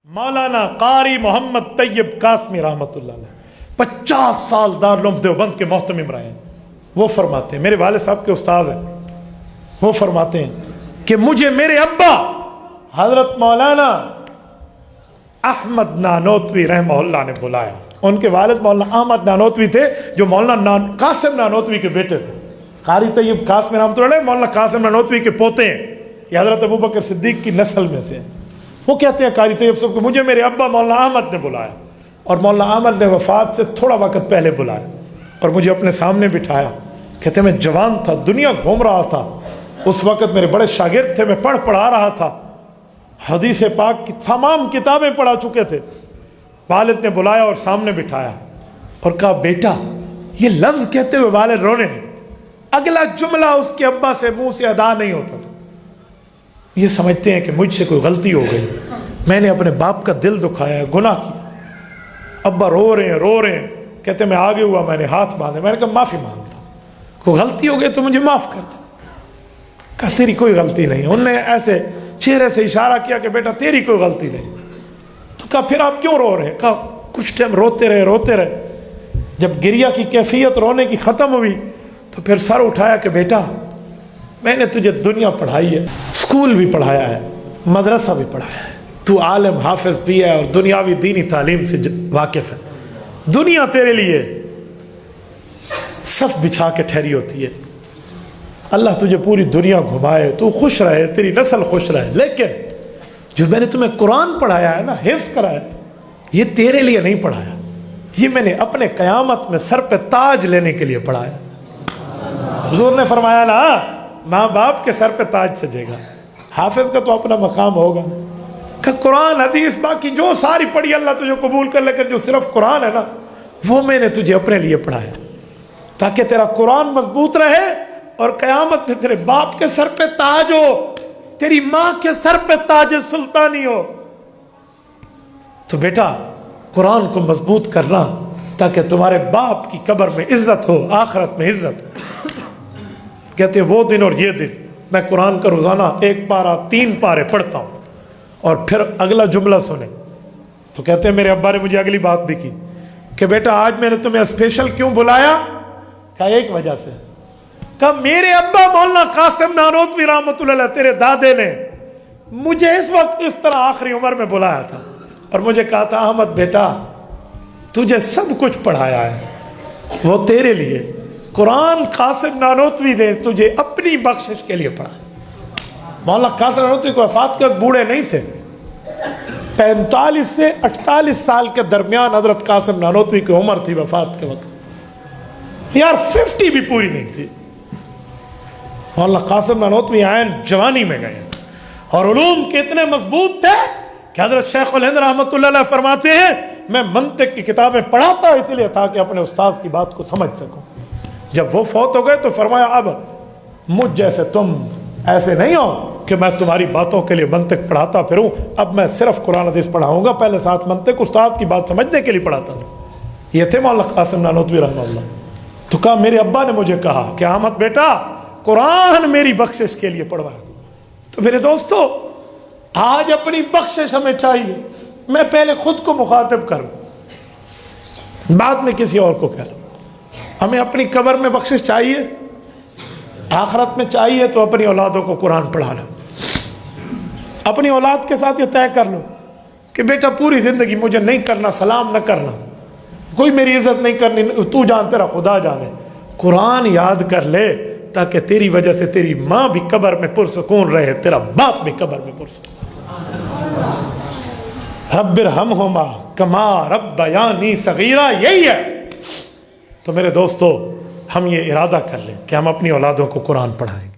مولانا قاری محمد طیب قاسمی رحمۃ اللہ علیہ 50 سال دارالعلوم دیوبند کے محتمم رہے ہیں. وہ فرماتے ہیں، میرے والد صاحب کے استاذ ہیں، وہ فرماتے ہیں کہ مجھے میرے ابا حضرت مولانا احمد نانوتوی رحمہ اللہ نے بلایا. ان کے والد مولانا احمد نانوتوی تھے جو مولانا قاسم نانوتوی کے بیٹے تھے. قاری طیب قاسمی رحمۃ اللہ علیہ مولانا قاسم نانوتوی کے پوتے ہیں. یہ حضرت ابوبکر صدیق کی نسل میں سے ہیں. وہ کہتے ہیں قاری طیب صاحب کو مجھے میرے ابا مولانا احمد نے بلایا، اور مولانا احمد نے وفات سے تھوڑا وقت پہلے بلایا اور مجھے اپنے سامنے بٹھایا. کہتے ہیں میں جوان تھا، دنیا گھوم رہا تھا. اس وقت میرے بڑے شاگرد تھے، میں پڑھا رہا تھا، حدیث پاک کی تمام کتابیں پڑھا چکے تھے. والد نے بلایا اور سامنے بٹھایا اور کہا بیٹا، یہ لفظ کہتے ہوئے والد رونے لگے. اگلا جملہ اس کے ابا سے منہ سے ادا نہیں ہوتا تھا. یہ سمجھتے ہیں کہ مجھ سے کوئی غلطی ہو گئی، میں نے اپنے باپ کا دل دکھایا ہے، گناہ کیا. ابا رو رہے ہیں. کہتے میں آگے ہوا، میں نے ہاتھ باندھے، میں نے کہا معافی مانگتا ہوں، کوئی غلطی ہو گئی تو مجھے معاف کر دے. کہا تیری کوئی غلطی نہیں. انہوں نے ایسے چہرے سے اشارہ کیا کہ بیٹا تیری کوئی غلطی نہیں. تو کہا پھر آپ کیوں رو رہے ہیں؟ کہا کچھ ٹائم روتے رہے. جب گریہ کی کیفیت رونے کی ختم ہوئی تو پھر سر اٹھایا کہ بیٹا میں نے تجھے دنیا پڑھائی ہے، اسکول بھی پڑھایا ہے، مدرسہ بھی پڑھایا ہے، تو عالم حافظ بھی ہے اور دنیاوی دینی تعلیم سے واقف ہے. دنیا تیرے لیے صف بچھا کے ٹھہری ہوتی ہے. اللہ تجھے پوری دنیا گھمائے، تو خوش رہے، تیری نسل خوش رہے. لیکن جو میں نے تمہیں قرآن پڑھایا ہے نا، حفظ کرایا، یہ تیرے لیے نہیں پڑھایا، یہ میں نے اپنے قیامت میں سر پہ تاج لینے کے لیے پڑھایا. حضور نے فرمایا نا ماں باپ کے سر پہ تاج سجے گا، حافظ کا تو اپنا مقام ہوگا. کہ قرآن حدیث باقی جو ساری پڑھی اللہ تجھے قبول کر، لیکن جو صرف قرآن ہے نا وہ میں نے تجھے اپنے لیے پڑھایا تاکہ تیرا قرآن مضبوط رہے اور قیامت میں تیرے باپ کے سر پہ تاج ہو، تیری ماں کے سر پہ تاج سلطانی ہو. تو بیٹا قرآن کو مضبوط کرنا تاکہ تمہارے باپ کی قبر میں عزت ہو، آخرت میں عزت ہو. کہتے ہیں وہ دن اور یہ دن میں قرآن کا روزانہ 1 پارہ 3 پارے پڑھتا ہوں. اور پھر اگلا جملہ سنیں تو کہتے ہیں میرے ابا نے مجھے اگلی بات بھی کی کہ بیٹا آج میں نے تمہیں اسپیشل کیوں بلایا؟ کہا ایک وجہ سے. کہا میرے ابا مولانا قاسم نانوتوی رحمۃ اللہ علیہ تیرے دادے نے مجھے اس وقت اس طرح آخری عمر میں بلایا تھا اور مجھے کہا تھا احمد بیٹا تجھے سب کچھ پڑھایا ہے، وہ تیرے لیے. قرآن قاسم نانوتوی نے تجھے اپنی بخشش کے لیے پڑھا. مولانا قاسم نانوتوی کو وفات کے بوڑھے نہیں تھے، 45 سے 48 سال کے درمیان حضرت قاسم نانوتوی کی عمر تھی وفات کے وقت. یار 50 بھی پوری نہیں تھی. مولانا قاسم نانوتوی عین جوانی میں گئے اور علوم کے اتنے مضبوط تھے کہ حضرت شیخ الہند رحمۃ اللہ علیہ فرماتے ہیں میں منطق کی کتابیں پڑھاتا اس لیے تھا کہ اپنے استاذ کی بات کو سمجھ سکوں. جب وہ فوت ہو گئے تو فرمایا اب مجھ جیسے تم ایسے نہیں ہو کہ میں تمہاری باتوں کے لیے منطق پڑھاتا پھروں، اب میں صرف قرآن حدیث پڑھاؤں گا. پہلے ساتھ منطق استاد کی بات سمجھنے کے لیے پڑھاتا تھا. یہ تھے مولانا قاسم نانوتوی رحمہ اللہ. تو کہا میرے ابا نے مجھے کہا کہ احمد بیٹا قرآن میری بخشش کے لیے پڑھوایا. تو میرے دوستو آج اپنی بخشش ہمیں چاہیے. میں پہلے خود کو مخاطب کروں، بعد میں کسی اور کو کروں. ہمیں اپنی قبر میں بخشش چاہیے، آخرت میں چاہیے تو اپنی اولادوں کو قرآن پڑھا لو. اپنی اولاد کے ساتھ یہ طے کر لو کہ بیٹا پوری زندگی مجھے نہیں کرنا سلام نہ کرنا، کوئی میری عزت نہیں کرنی، تو جان تیرا خدا جانے. قرآن یاد کر لے تاکہ تیری وجہ سے تیری ماں بھی قبر میں پرسکون رہے، تیرا باپ بھی قبر میں پرسکون. رب ارحمہما کما ربیانی صغیرا، یہی ہے. تو میرے دوستو ہم یہ ارادہ کر لیں کہ ہم اپنی اولادوں کو قرآن پڑھائیں.